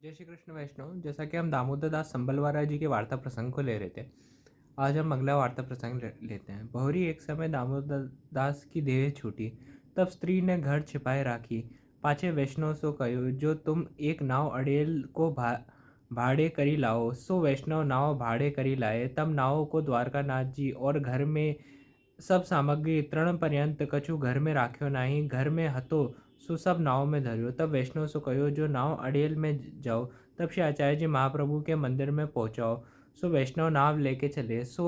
जय श्री कृष्ण वैष्णव। जैसा कि हम दामोदर दास संबलवारा जी के वार्ता प्रसंग को ले रहे थे, आज हम अगला वार्ता प्रसंग लेते हैं। बहुरी एक समय दामोदर दास की देह छूटी, तब स्त्री ने घर छिपाए राखी। पाछे वैष्णव सो कहो, जो तुम एक नाव अड़ेल को भाड़े करी लाओ। सो वैष्णव नाव भाड़े करी लाए। तब नाव को द्वारका नाथ जी और घर में सब सामग्री तृण पर्यंत कछु घर में राख्यो नाही। घर में हतो सो सब नाव में धर्यो। तब वैष्णव सो कहो, जो नाव अड़ेल में जाओ। तब श्री आचार्य जी महाप्रभु के मंदिर में पहुँचाओ। सो वैष्णव नाव लेके चले। सो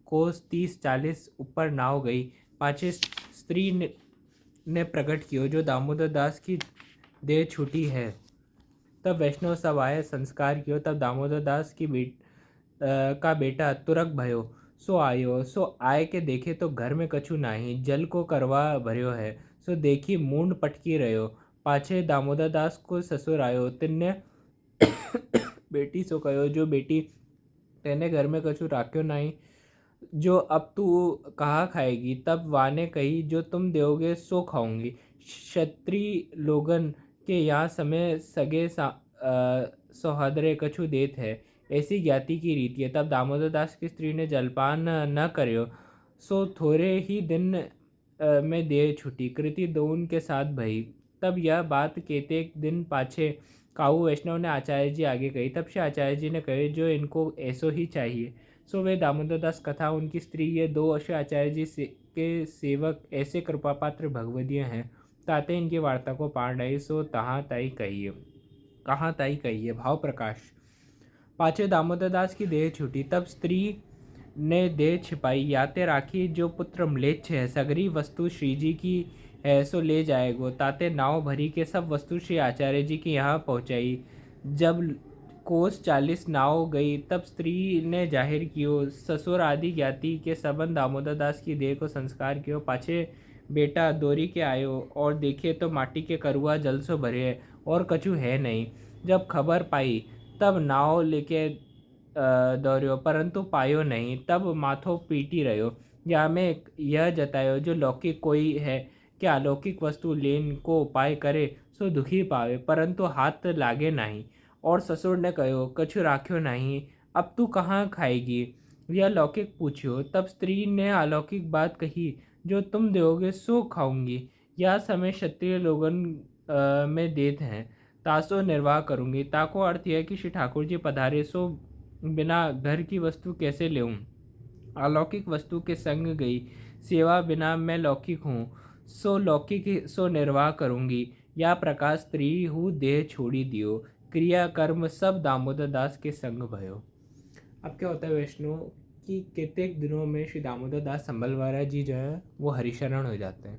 कोस 30-40 ऊपर नाव गई। पाछे स्त्री ने प्रकट कियो, जो दामोदर दास की देह छूटी है। तब वैष्णव सब आए संस्कार कियो। तब दामोदर दास की का बेटा तुरक भयो। सो आयो। सो आय के देखे तो घर में कछु नाही, जल को करवा भर्यो है। सो देखी मूंड पटकी रह्यो। पाछे दामोदर दास को ससुर आयो। तिन्ने बेटी सो कहो, जो बेटी तेने घर में कछु राख्यो नहीं, जो अब तू कहाँ खाएगी। तब वाने कही, जो तुम दोगे सो खाऊंगी। क्षत्रिय लोगन के यहाँ समय सगे सौहदरे कछु देत है, ऐसी ज्ञाति की रीति है। तब दामोदर दास की स्त्री ने जलपान न कर्यो। सो थोड़े ही दिन में देह छुटी, कृति दोन के साथ भई। तब यह बात केते दिन पाछे काऊ वैष्णव ने आचार्य जी आगे कही। तब से आचार्य जी ने कहे, जो इनको ऐसो ही चाहिए। सो वे दामोदर दास कथा, उनकी स्त्री, ये दो अश्व आचार्य जी के सेवक ऐसे कृपापात्र भगवदीय हैं। ताते इनकी वार्ता को पार नहीं। सो तहाँ ताई कहिए, कहाँ ताई कहिए। भाव प्रकाश। पाछे दामोदर दास की देह छूटी, तब स्त्री ने देह छिपाई। याते राखी, जो पुत्र म्लेच्छ है, सगरी वस्तु श्री जी की है, सो ले जाएगो। ताते नाव भरी के सब वस्तु श्री आचार्य जी के यहाँ पहुँचाई। जब कोस 40 नाव गई, तब स्त्री ने जाहिर कियो, ससुर आदि ज्ञाति के सबन दामोदर दास की देह को संस्कार कियो। पाछे बेटा दोरी के आयो, और देखे तो माटी के करुआ जल सो भरे और कछु है नहीं। जब खबर पाई, तब नाव लेके दौड़्यो, परंतु पायो नहीं। तब माथो पीटी रह्यो। या में यह जतायो, जो लौकिक कोई है, क्या अलौकिक वस्तु लेन को उपाय करे, सो दुखी पावे, परंतु हाथ लागे नहीं। और ससुर ने कहो, कछु राख्यो नहीं, अब तू कहाँ खाएगी। यह लौकिक पूछ्यो। तब स्त्री ने अलौकिक बात कही, जो तुम दोगे सो खाऊंगी। यह समय क्षत्रिय लोगन में देत हैं, तासो निर्वाह करूंगी। ताको अर्थ यह कि श्री ठाकुर जी पधारे, सो बिना घर की वस्तु कैसे लेऊं। अलौकिक वस्तु के संग गई सेवा, बिना मैं लौकिक हूँ, सो लौकिक सो निर्वाह करूंगी। या प्रकाश स्त्री हूँ, देह छोड़ी दियो, क्रिया कर्म सब दामोदर दास के संग भयो। अब क्या होता है वैष्णव कि कितने दिनों में श्री दामोदर दास संबलवारा जी जो है वो हरिशरण हो जाते हैं।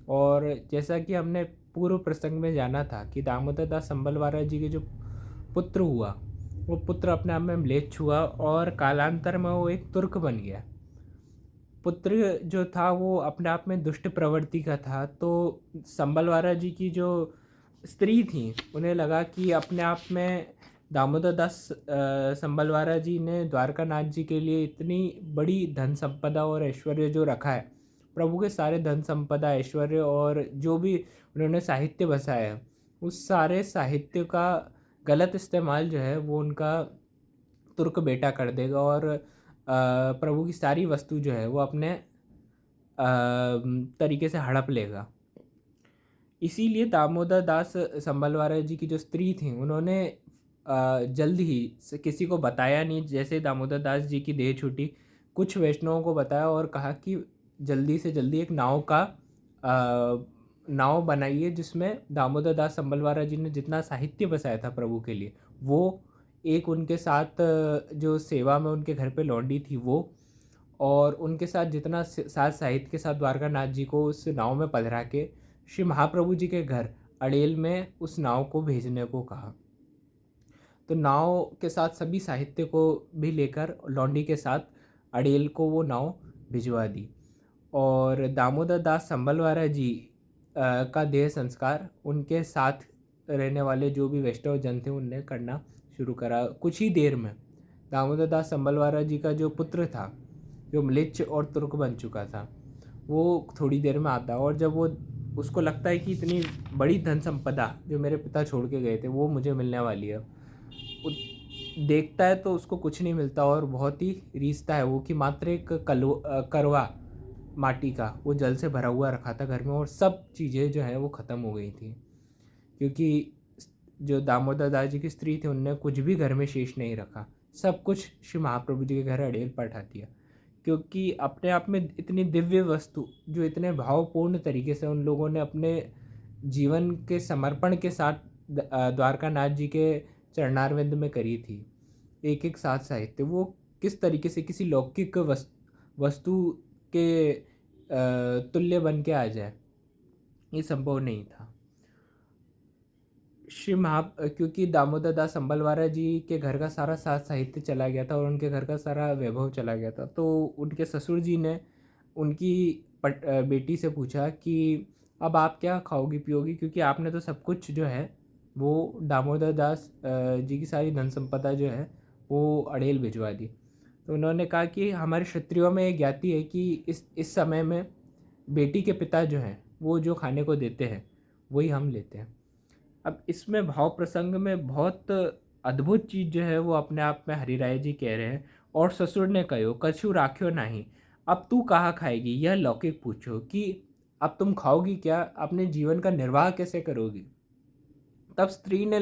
और जैसा कि हमने पूर्व प्रसंग में जाना था कि दामोदर दास संबलवारा जी के जो पुत्र हुआ, वो पुत्र अपने आप में म्लेच्छ हुआ और कालांतर में वो एक तुर्क बन गया। पुत्र जो था वो अपने आप में दुष्ट प्रवृत्ति का था। तो संबलवारा जी की जो स्त्री थी, उन्हें लगा कि अपने आप में दामोदर दास संबलवारा जी ने द्वारका नाथ जी के लिए इतनी बड़ी धन संपदा और ऐश्वर्य जो रखा है, प्रभु के सारे धन संपदा ऐश्वर्य और जो भी उन्होंने साहित्य बसाया है, उस सारे साहित्य का गलत इस्तेमाल जो है वो उनका तुर्क बेटा कर देगा। और प्रभु की सारी वस्तु जो है वो अपने तरीके से हड़प लेगा। इसीलिए दामोदर दास संबलवारा जी की जो स्त्री थी, उन्होंने जल्द ही किसी को बताया नहीं। जैसे दामोदर दास जी की देह छूटी, कुछ वैष्णवों को बताया और कहा कि जल्दी से जल्दी एक नाव बनाइए, जिसमें दामोदर दास संबलवारा जी ने जितना साहित्य बसाया था प्रभु के लिए, वो एक उनके साथ जो सेवा में उनके घर पे लौंडी थी वो, और उनके साथ जितना साथ साहित्य के साथ द्वारका नाथ जी को उस नाव में पधरा के श्री महाप्रभु जी के घर अड़ेल में उस नाव को भेजने को कहा। तो नाव के साथ सभी साहित्य को भी लेकर लौंडी के साथ अड़ेल को वो नाव भिजवा दी। और दामोदर दास संबलवारा जी का देह संस्कार उनके साथ रहने वाले जो भी वैष्णव जन थे उनने करना शुरू करा। कुछ ही देर में दामोदर दास संबलवारा जी का जो पुत्र था, जो म्लेच्छ और तुर्क बन चुका था, वो थोड़ी देर में आता। और जब वो उसको लगता है कि इतनी बड़ी धन संपदा जो मेरे पिता छोड़ के गए थे वो मुझे मिलने वाली है। देखता है तो उसको कुछ नहीं मिलता और बहुत ही रीझता है वो कि मात्र एक करवा माटी का वो जल से भरा हुआ रखा था घर में और सब चीज़ें जो है वो ख़त्म हो गई थी, क्योंकि जो दामोदर दास जी की स्त्री थी उनने कुछ भी घर में शेष नहीं रखा, सब कुछ श्री महाप्रभु जी के घर अड़ेल पठा दिया। क्योंकि अपने आप में इतनी दिव्य वस्तु जो इतने भावपूर्ण तरीके से उन लोगों ने अपने जीवन के समर्पण के साथ द्वारका नाथ जी के चरणारविंद में करी थी, एक एक साथ साहित्य, वो किस तरीके से किसी लौकिक वस्तु के तुल्य बन के आ जाए, ये संभव नहीं था। क्योंकि दामोदर दास संबलवारा जी के घर का सारा साथ साहित्य चला गया था और उनके घर का सारा वैभव चला गया था, तो उनके ससुर जी ने उनकी बेटी से पूछा कि अब आप क्या खाओगी पियोगी, क्योंकि आपने तो सब कुछ जो है वो दामोदर दास जी की सारी धन संपदा जो है वो अड़ेल भिजवा दी। तो उन्होंने कहा कि हमारे क्षत्रियों में एक ज्ञाति है कि इस समय में बेटी के पिता जो हैं वो जो खाने को देते हैं वही हम लेते हैं। अब इसमें भाव प्रसंग में बहुत अद्भुत चीज़ जो है वो अपने आप में हरिराय जी कह रहे हैं। और ससुर ने कहो कछु राख्यो नहीं, अब तू कहाँ खाएगी, यह लौकिक पूछो कि अब तुम खाओगी क्या, अपने जीवन का निर्वाह कैसे करोगी। तब स्त्री ने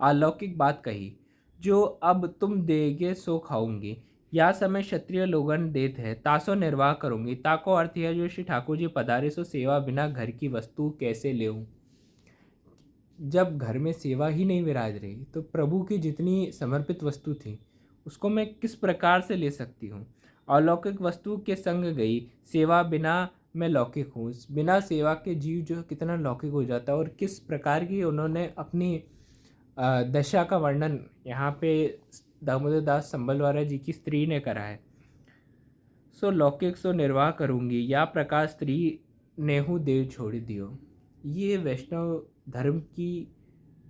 अलौकिक बात कही, जो अब तुम देगे सो खाऊंगी, या समय क्षत्रिय लोगन देत है तासो निर्वाह करूंगी। ताको अर्थ है जो श्री ठाकुर जी पधारे सो सेवा बिना घर की वस्तु कैसे लेऊं। जब घर में सेवा ही नहीं विराज रही तो प्रभु की जितनी समर्पित वस्तु थी उसको मैं किस प्रकार से ले सकती हूँ। अलौकिक वस्तु के संग गई सेवा, बिना मैं लौकिक हूँ। बिना सेवा के जीव जो कितना लौकिक हो जाता है और किस प्रकार की उन्होंने अपनी दशा का वर्णन यहाँ पे दामोदर दास संबलवारा जी की स्त्री ने करा है। सो लौकिक सो निर्वाह करूँगी, या प्रकार स्त्री नेहू देव छोड़ दियो। ये वैष्णव धर्म की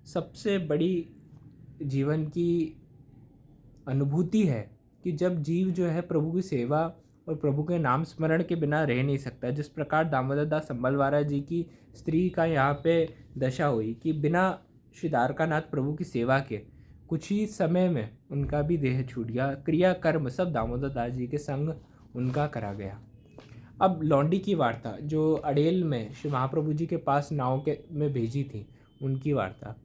सबसे बड़ी जीवन की अनुभूति है कि जब जीव जो है प्रभु की सेवा और प्रभु के नाम स्मरण के बिना रह नहीं सकता। जिस प्रकार दामोदर दास संबलवारा जी की स्त्री का यहाँ पे दशा हुई कि बिना श्री द्वारकानाथ प्रभु की सेवा के कुछ ही समय में उनका भी देह छूट गया, क्रिया कर्म सब दामोदर दास जी के संग उनका करा गया। अब लौंडी की वार्ता जो अड़ेल में श्री महाप्रभु जी के पास नाव के में भेजी थी उनकी वार्ता।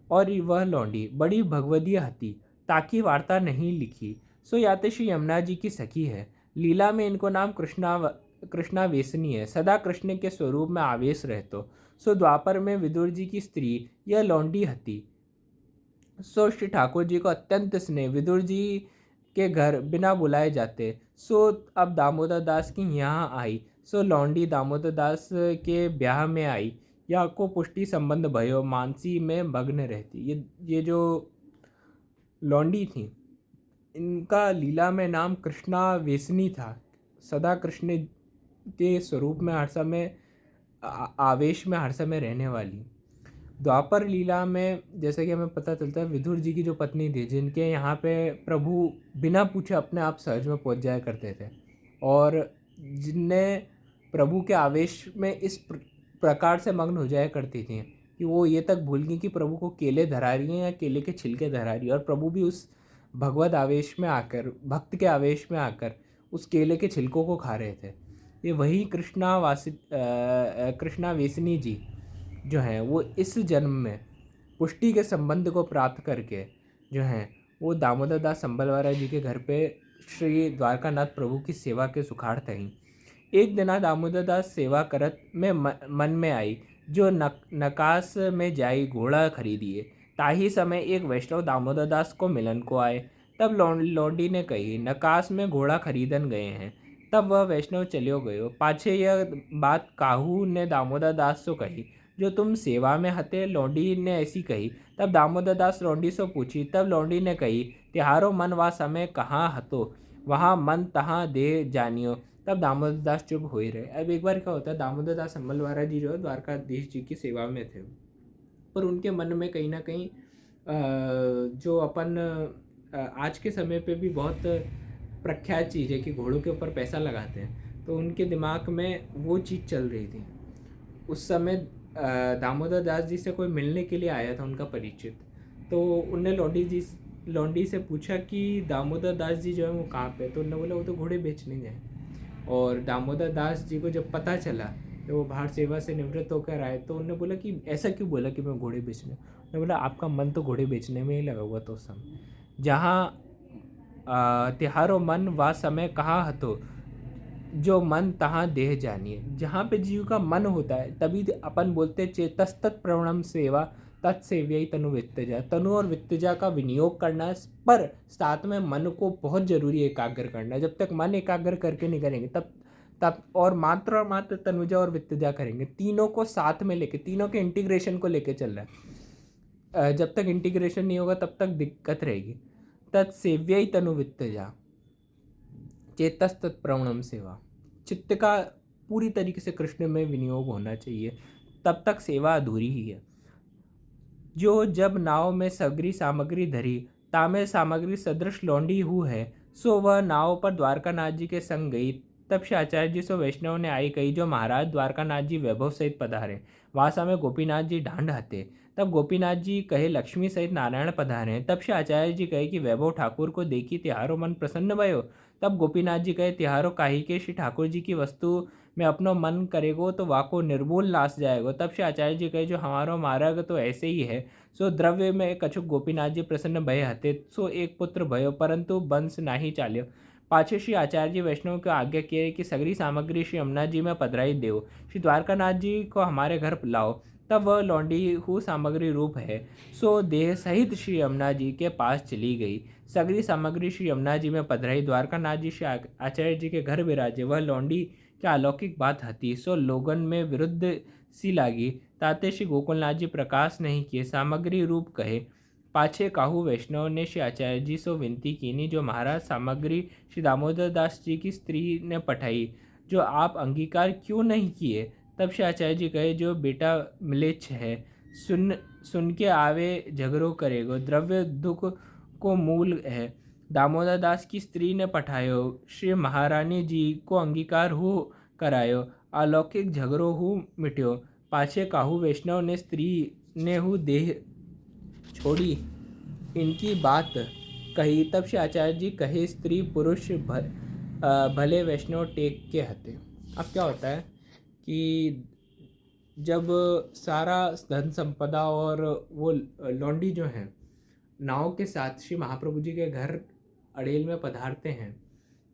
और वह लौंडी बड़ी भगवदीय हती, ताकि वार्ता नहीं लिखी, सो याते श्री यमुना जी की सखी है। लीला में इनको नाम कृष्णा वेसनी है, सदा कृष्ण के स्वरूप में आवेश रहतो। सो द्वापर में विदुर जी की स्त्री यह लौंडी हती। सो श्री ठाकुर जी को अत्यंत स्नेह, विदुर जी के घर बिना बुलाए जाते। सो अब दामोदर दास की यहाँ आई, सो लौंडी दामोदर दास के ब्याह में आई, या को पुष्टि संबंध भयो, मानसी में मग्न रहती। ये जो लौंडी थी इनका लीला में नाम कृष्णा वेसनी था, सदा कृष्ण के स्वरूप में हर समय आवेश में हर समय रहने वाली। द्वापर लीला में जैसे कि हमें पता चलता है विदुर जी की जो पत्नी थी जिनके यहाँ पे प्रभु बिना पूछे अपने आप सहज में पहुँच जाया करते थे और जिनने प्रभु के आवेश में इस प्रकार से मग्न हो जाया करती थी कि वो ये तक भूल गई कि प्रभु को केले धरा रही हैं या केले के छिलके धरा रही है, और प्रभु भी उस भगवत आवेश में आकर, भक्त के आवेश में आकर उस केले के छिलकों को खा रहे थे। ये वही कृष्णा वेसनी जी जो हैं वो इस जन्म में पुष्टि के संबंध को प्राप्त करके जो हैं वो दामोदर दास संबलवारा जी के घर पे श्री द्वारकानाथ प्रभु की सेवा के सुखाड़ थहीं। एक दिना दामोदर दास सेवा करत में मन में आई, जो नकास में जाई घोड़ा खरीदिए। ताही समय एक वैष्णव दामोदर दास को मिलन को आए। तब लौंडी ने कही, नकास में घोड़ा खरीदन गए हैं। तब वह वैष्णव चलियो गयो। पाछे यह बात काहू ने दामोदर दास से कही, जो तुम सेवा में हते। लौंडी ने ऐसी कही। तब दामोदर दास लौंडी से पूछी। तब लौंडी ने कही, तिहारो मन वा समय कहाँ हतो, वहाँ मन तहाँ दे जानियो। तब दामोदर दास चुप हो ही रहे। अब एक बार क्या होता है, दामोदर दास संबलवारा जी जो है द्वारकाधीश जी की सेवा में थे और उनके मन में कहीं ना कहीं जो अपन आज के समय पे भी बहुत प्रख्यात चीज़ है कि घोड़ों के ऊपर पैसा लगाते हैं, तो उनके दिमाग में वो चीज़ चल रही थी। उस समय दामोदर दास जी से कोई मिलने के लिए आया था, उनका परिचित। तो उनने लौंडी से पूछा कि दामोदर दास जी जो है वो कहाँ पे, तो उन्होंने बोला वो तो घोड़े बेचने गए। और दामोदर दास जी को जब पता चला कि वो बाहर सेवा से निवृत्त होकर आए, तो उन्होंने बोला कि ऐसा क्यों बोला कि मैं घोड़े बेचने। उन्होंने बोला आपका मन तो घोड़े बेचने में ही लगा हुआ तो उस समय, जहाँ तिहारो मन व समय कहाँ हतो, जो मन तहाँ देह जानिए। जहाँ पे जीव का मन होता है तभी अपन बोलते चेतस्तत् प्रवणम सेवा तत्सेव्यई तनु वित्तजा। तनु और वित्तजा का विनियोग करना है, पर साथ में मन को बहुत जरूरी एकाग्र करना है। जब तक मन एकाग्र करके नहीं करेंगे तब तब और मात्र तनुजा और वित्तजा करेंगे, तीनों को साथ में लेके, तीनों के इंटीग्रेशन को लेके चल रहा है। जब तक इंटीग्रेशन नहीं होगा तब तक दिक्कत रहेगी। तत्सेव्यई तनु वित्तजा चेतस्तत् प्रवणम सेवा। चित्त का पूरी तरीके से कृष्ण में विनियोग होना चाहिए, तब तक सेवा अधूरी ही है। जो जब नाव में सगरी सामग्री धरी, तामे सामग्री सदृश लौंडी हु है, सो वह नाव पर द्वारकानाथ जी के संग गई। तब से आचार्य जी सो वैष्णव ने आई कही, जो महाराज द्वारकानाथ जी वैभव सहित पधारे, वासा में गोपीनाथ जी ढांढ हते। तब गोपीनाथ जी कहे लक्ष्मी सहित नारायण पधारे। तब से आचार्य जी कहे कि वैभव ठाकुर को देखी तिहारो मन प्रसन्न भयो। तब गोपीनाथ जी कहे तिहारो काहि के, श्री ठाकुर जी की वस्तु में अपनो मन करेगो तो वाको निर्मूल नाश जाएगो। तब से आचार्य जी कहे जो हमारो मार्ग तो ऐसे ही है, सो द्रव्य में कछुक गोपीनाथ जी प्रसन्न भय हते, सो एक पुत्र भयो परंतु वंश नाही चाल्यो। पाछे श्री आचार्य जी वैष्णव को आज्ञा किए कि सगरी सामग्री श्री यमुना जी में पधराई देव, श्री द्वारकानाथ जी को हमारे घर लाओ। तब वह लौंडी हु सामग्री रूप है, सो देह सहित श्री यमुना जी के पास चली गई। सगरी सामग्री श्री यमुना जी में पधराई, द्वारकानाथ जी श्री आचार्य जी के घर विराजे। वह लौंडी क्या अलौकिक बात हती, सो लोगन में विरुद्ध सी लागी। ताते श्री गोकुलनाथ जी प्रकाश नहीं किए, सामग्री रूप कहे। पाछे काहू वैष्णव ने श्री आचार्य जी सो विनती कीनी, जो महाराज सामग्री श्री दामोदर दास जी की स्त्री ने पठाई, जो आप अंगीकार क्यों नहीं किए। तब श्री आचार्य जी कहे जो बेटा मिलेच्छ है, सुन के आवे झगड़ो करेगो, द्रव्य दुख को मूल है। दामोदर दास की स्त्री ने पठायो, श्री महारानी जी को अंगीकार हो करायो, अलौकिक झगड़ो हो मिट्यो। पाछे काहू वैष्णव ने स्त्री ने हु देह छोड़ी, इनकी बात कही। तब से आचार्य जी कहे स्त्री पुरुष भले वैष्णव टेक के हते। अब क्या होता है कि जब सारा धन संपदा और वो लौंडी जो हैं नाव के साथ श्री महाप्रभु जी के घर अड़ेल में पधारते हैं,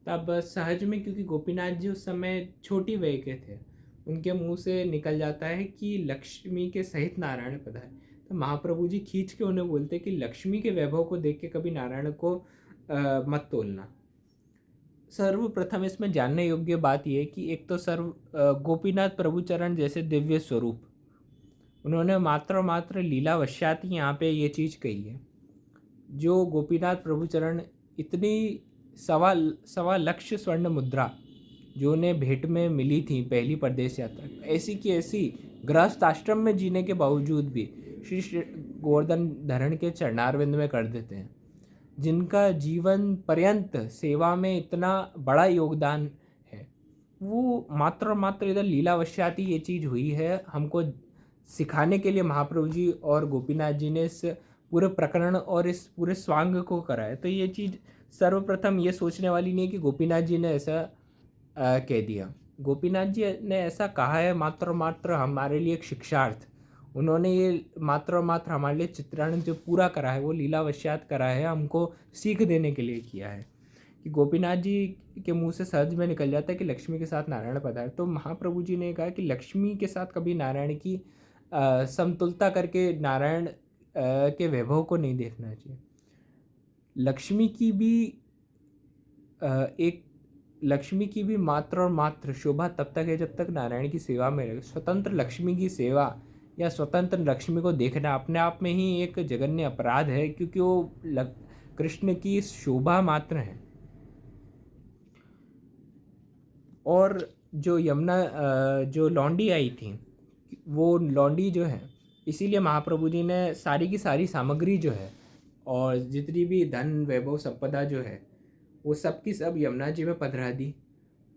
तब सहज में, क्योंकि गोपीनाथ जी उस समय छोटी वय के थे, उनके मुंह से निकल जाता है कि लक्ष्मी के सहित नारायण पधारे। तो महाप्रभु जी खींच के उन्हें बोलते कि लक्ष्मी के वैभव को देख के कभी नारायण को मत तोलना। सर्वप्रथम इसमें जानने योग्य बात यह कि एक तो गोपीनाथ प्रभुचरण जैसे दिव्य स्वरूप, उन्होंने मात्र लीला वश्यात ही यहाँ पे ये चीज़ कही है। जो गोपीनाथ प्रभुचरण इतनी सवा लक्ष स्वर्ण मुद्रा जो उन्हें भेंट में मिली थी पहली प्रदेश यात्रा, ऐसी की ऐसी गृहस्थ आश्रम में जीने के बावजूद भी श्री गोवर्धन धरण के चरणारविंद में कर देते हैं, जिनका जीवन पर्यंत सेवा में इतना बड़ा योगदान है। वो मात्र इधर लीलावश्याती ये चीज़ हुई है, हमको सिखाने के लिए महाप्रभु जी और गोपीनाथ जी ने इस पूरे प्रकरण और इस पूरे स्वांग को कराया। तो ये चीज़ सर्वप्रथम ये सोचने वाली नहीं है कि गोपीनाथ जी ने ऐसा कह दिया। गोपीनाथ जी ने ऐसा कहा है मात्र हमारे लिए एक शिक्षार्थ। उन्होंने ये मात्र हमारे लिए चित्रण जो पूरा करा है वो लीलावश्यात करा है, हमको सीख देने के लिए किया है। कि गोपीनाथ जी के मुंह से सहज में निकल जाता है कि लक्ष्मी के साथ नारायण पधारे, तो महाप्रभु जी ने कहा कि लक्ष्मी के साथ कभी नारायण की समतुलता करके नारायण के वैभव को नहीं देखना चाहिए। लक्ष्मी की भी मात्र और मात्र शोभा तब तक है जब तक नारायण की सेवा में रहे। स्वतंत्र लक्ष्मी की सेवा या स्वतंत्र लक्ष्मी को देखना अपने आप में ही एक जघन्य अपराध है, क्योंकि वो कृष्ण की शोभा मात्र है। और जो यमुना जो लौंडी आई थी, वो लौंडी जो है, इसीलिए महाप्रभु जी ने सारी की सारी सामग्री जो है और जितनी भी धन वैभव संपदा जो है वो सब की सब यमुना जी में पधरा दी।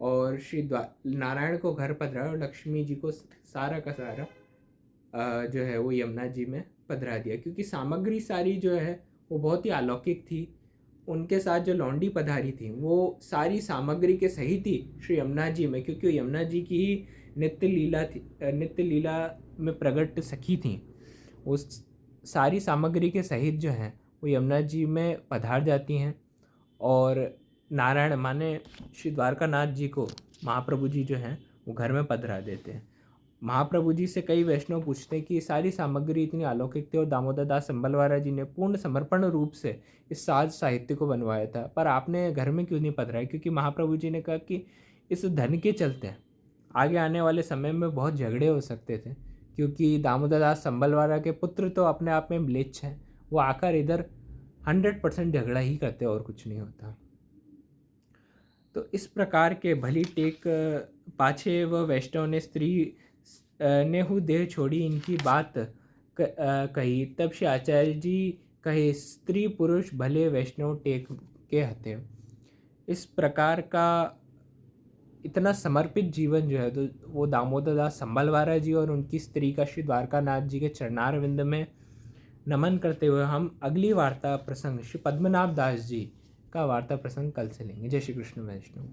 और श्री नारायण को घर पधराया और लक्ष्मी जी को सारा का सारा जो है वो यमुना जी में पधरा दिया, क्योंकि सामग्री सारी जो है वो बहुत ही अलौकिक थी। उनके साथ जो लौंडी पधारी थी वो सारी सामग्री के सही थी श्री यमुना जी में, क्योंकि वो यमुना जी की ही नित्य लीला थी, नित्य लीला में प्रकट सखी थी। उस सारी सामग्री के सहित जो हैं वो यमुना जी में पधार जाती हैं और नारायण माने श्री द्वारकानाथ जी को महाप्रभु जी जो हैं वो घर में पधरा देते हैं। महाप्रभु जी से कई वैष्णव पूछते हैं कि सारी सामग्री इतनी अलौकिक थी और दामोदर दास संबलवारा जी ने पूर्ण समर्पण रूप से इस साज साहित्य को बनवाया था, पर आपने घर में क्यों नहीं पधराया? क्योंकि महाप्रभु जी ने कहा कि इस धन के चलते आगे आने वाले समय में बहुत झगड़े हो सकते थे, क्योंकि दामोदर दास संबलवारा के पुत्र तो अपने आप में म्लेच्छ हैं, वो आकर इधर 100% झगड़ा ही करते और कुछ नहीं होता। तो इस प्रकार के भली टेक पाछे व वैष्णव ने स्त्री ने हु देह छोड़ी इनकी बात कही, तब श्री आचार्य जी कहे स्त्री पुरुष भले वैष्णव टेक के हते। इस प्रकार का इतना समर्पित जीवन जो है तो वो दामोदर दास संबलवारा जी और उनकी स्त्री का श्री द्वारकानाथ जी के चरणारविंद में नमन करते हुए हम अगली वार्ता प्रसंग श्री पद्मनाभ दास जी का वार्ता प्रसंग कल से लेंगे। जय श्री कृष्ण वैष्णव।